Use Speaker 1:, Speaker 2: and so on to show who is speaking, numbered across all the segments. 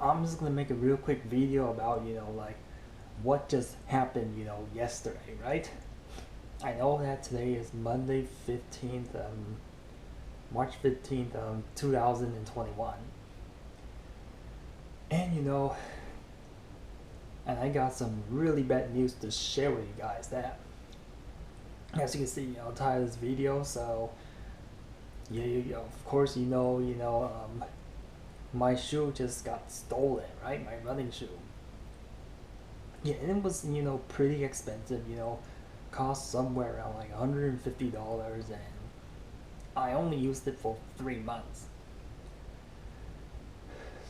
Speaker 1: I'm just gonna make a real quick video about, like what just happened, yesterday, right? I know that today is Monday 15th, March 15th, 2021. And and I got some really bad news to share with you guys that, as you can see, the title of this video, so yeah, of course, my shoe just got stolen, right? My running shoe. Yeah, and it was, pretty expensive, cost somewhere around like $150, and I only used it for 3 months.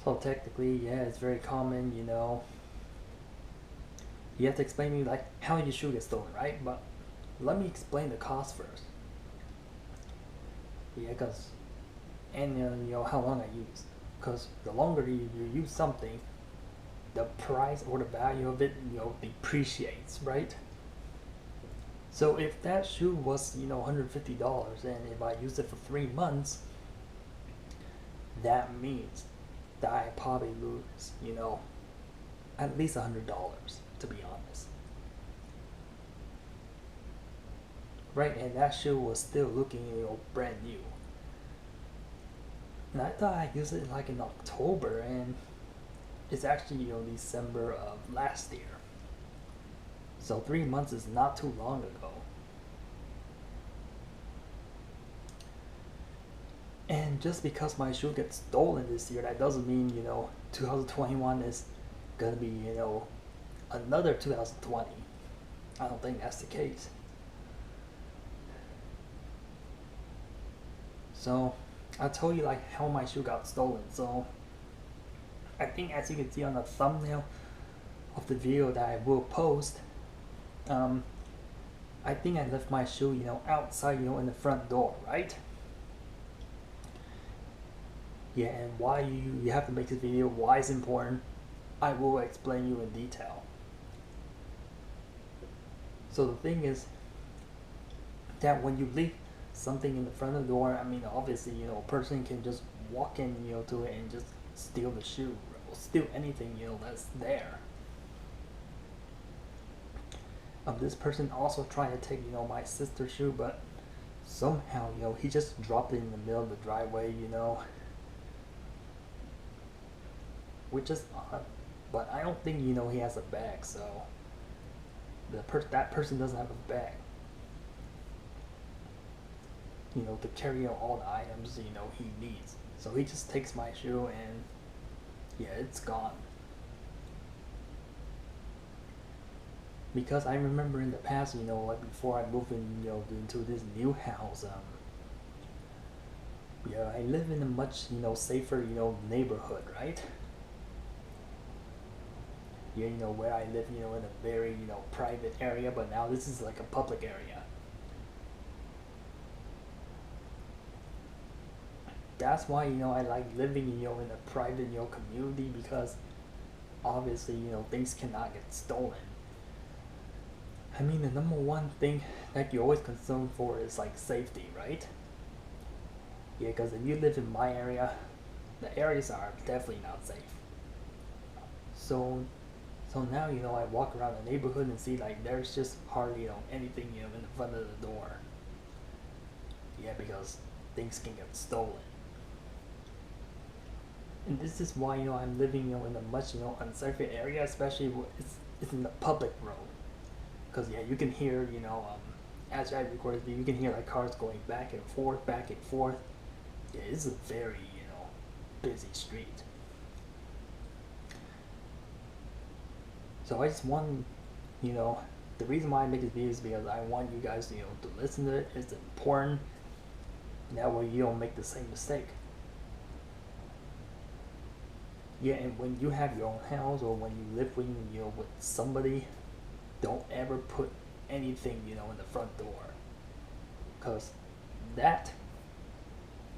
Speaker 1: So technically, yeah, it's very common, You have to explain to me like how your shoe get stolen, right? But let me explain the cost first. Yeah, cause and how long I use. Cause the longer you use something, the price or the value of it, depreciates, right? So if that shoe was, $150, and if I used it for 3 months, that means that I probably lose, at least $100, to be honest. Right, and that shoe was still looking, brand new. And I thought I used it like in October, and it's actually, December of last year. So 3 months is not too long ago. And just because my shoe gets stolen this year, that doesn't mean, 2021 is gonna be, another 2020. I don't think that's the case. So I'll tell you like how my shoe got stolen. So I think, as you can see on the thumbnail of the video that I will post, um, I think I left my shoe, outside, in the front door, right? Yeah, and why you have to make this video, why it's important, I will explain you in detail. So the thing is that when you leave something in the front of the door, I mean, obviously, a person can just walk in, to it and just steal the shoe, or steal anything, that's there. This person also tried to take, my sister's shoe, but somehow, he just dropped it in the middle of the driveway, which is odd. But I don't think, he has a bag, so that person doesn't have a bag, to carry out all the items, he needs. So he just takes my shoe and yeah, it's gone. Because I remember in the past, like before I moved in, into this new house, yeah, I live in a much, safer, neighborhood, right? Yeah, where I live, in a very, private area, but now this is like a public area. That's why, I like living, in a private, community, because obviously, things cannot get stolen. I mean, the number one thing that you're always concerned for is like safety, right? Yeah, because if you live in my area, the areas are definitely not safe. So, so now, I walk around the neighborhood and see like there's just hardly, anything, in the front of the door. Yeah, because things can get stolen. And this is why, I'm living, in a much, unsafer area, especially it's in the public road. Because yeah, you can hear, as I record this, you can hear like cars going back and forth, back and forth. Yeah, it's a very, busy street. So I just want, you know, the reason why I make this video is because I want you guys, to listen to it. It's important. That way you don't make the same mistake. Yeah, and when you have your own house or when you live with, with somebody, don't ever put anything, in the front door. Because that,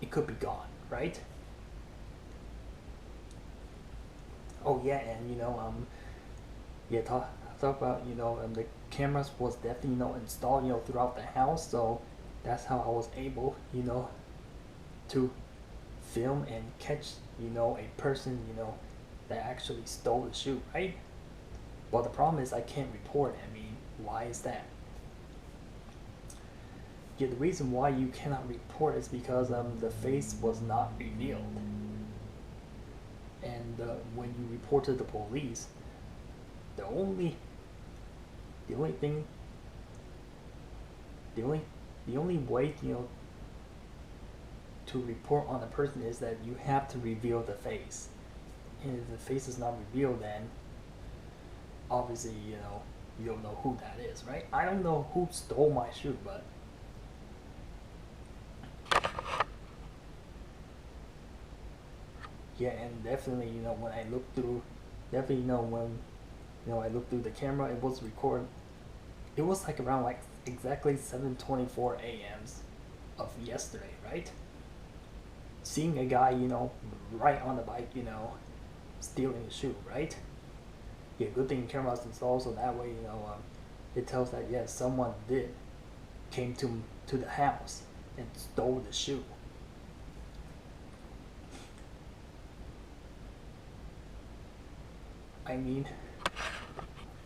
Speaker 1: it could be gone, right? Oh yeah, and yeah, talk about, the cameras was definitely, installed, throughout the house, so that's how I was able, to film and catch, a person, that actually stole the shoe, right? Well, the problem is I can't report it. I mean, why is that? Yeah, the reason why you cannot report is because the face was not revealed. And when you report to the police, the only thing, the only way, to report on a person is that you have to reveal the face. And if the face is not revealed, then obviously, you don't know who that is, right? I don't know who stole my shoe, but yeah, and definitely, when I look through, definitely, when, I look through the camera, it was recorded. It was like around like exactly 7:24 a.m. of yesterday, right? Seeing a guy, right on the bike, stealing the shoe, right? Yeah, good thing camera's installed, so that way, it tells that yes, someone came to the house and stole the shoe. I mean,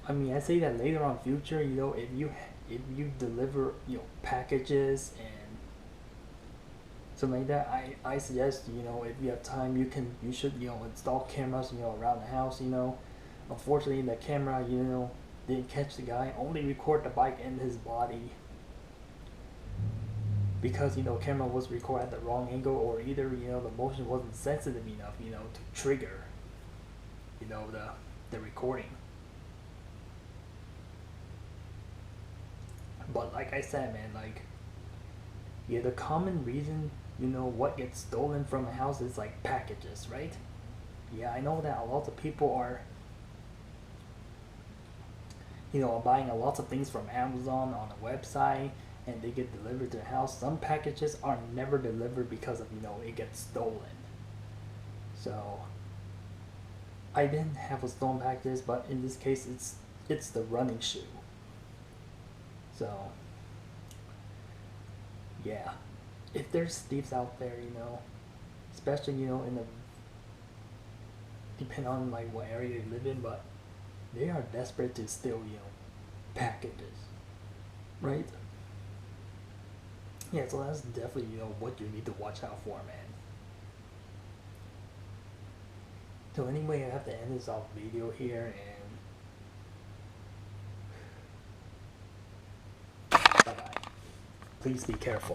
Speaker 1: I say that later on future, if you deliver, packages and something like that, I suggest, if you have time, you should, install cameras, around the house, Unfortunately, the camera, didn't catch the guy, only record the bike and his body. Because, camera was recorded at the wrong angle, or either, the motion wasn't sensitive enough, to trigger, the recording. But like I said, man, like, yeah, the common reason, what gets stolen from a house is like packages, right? Yeah, I know that a lot of people are, buying a lot of things from Amazon on a website, and they get delivered to the house. Some packages are never delivered because of, it gets stolen. So I didn't have a stolen packages, but in this case, it's the running shoe. So yeah, if there's thieves out there, especially, in the, depending on like what area you live in, but they are desperate to steal, packages, right? Yeah, so that's definitely, what you need to watch out for, man. So anyway, I have to end this off video here, and bye bye. Please be careful.